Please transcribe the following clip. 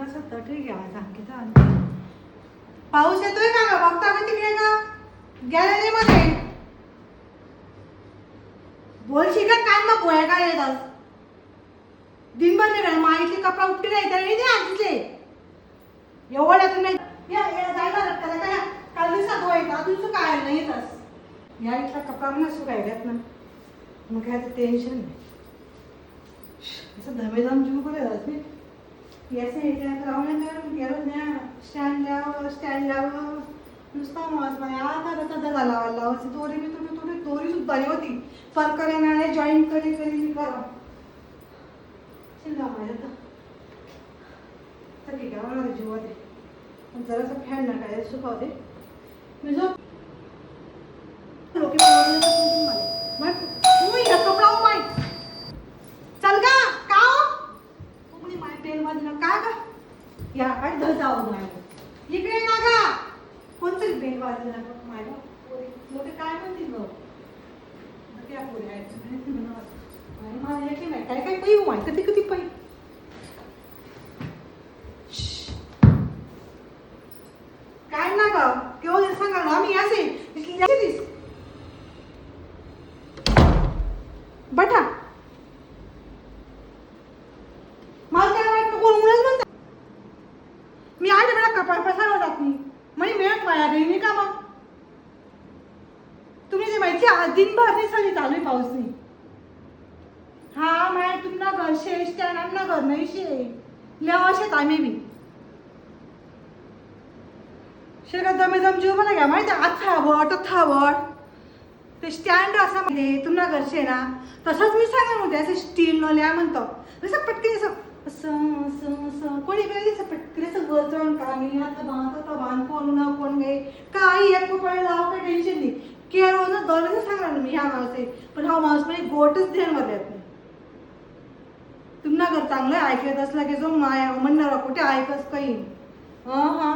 कसं तर ठीक आहे सांगितलं. पाऊस येतोय का ग? बघता का तिकडे का गॅलरीमध्ये? बोलशी का काय मग पोया काय येतात दिनभर नाही राहणार माहिती कपडा उपटी नाही तरी नाही आधीचे एवढ्या तुम्ही जायला लागतं काय काल दिवसात होईल अजून काय नाही येतच या इथला कपडा म्हणा सुकायल्यात ना मग काय टेन्शन नाही असं धमेधाम जीव करे मी याचं हे लावून गेलं नाही स्टँड द्यावं नुसता मास नाही आता झाला दोरी मी थोडी दोरी सुद्धा होती परकरे नाणे जॉईंट करी मी करा शिंदा माझ्या तर ठीक आहे मला जीव दे जरासा फॅन नका सुकावते मी जो कपडा माय चल का माय तेल मध्ये का ग या अर्ध जाऊ माय इकडे ना गा कोणतरी बेल वाजले ना माय लोक काय म्हणतील बघ त्या पुढे काय काय पै माय कधी कधी पै काय ना ग केव्हा सांगा ना आम्ही असे बटा मला काय वाटतं कोण मुळच म्हणतात मी आज मला कपाळ पसारवा जात नाही म्हणजे मिळत वाया गई नाही का मग तुम्ही जे माहिती दिनभर नाही सगळी चालू आहे पाऊस नाही हा माय तुमना घर शे स्टँड आमना घर नाही शे लेवा शेत आम्ही बी शेगा दमेदम जीव मला घ्या माहिती आथावट थावट ते स्टँड असं म्हणजे तुमना घर शे ना तसंच मी सांगा होते असं स्टील न लिहा म्हणतो जसं पटकन असं कोणी काही दिसं पटकन असं वजन कामी आता बांध कोण ना कोण गे काही एक रुपये लाव काही टेन्शन नाही केळवून दरवेळेस सांगणार मी ह्या मावसे पण हा मावस म्हणजे गोटच ध्यान मध्ये येत नाही तुम्हाला घर चांगलं ऐकत असला की जो माया म्हणणार कुठे ऐकच काही हां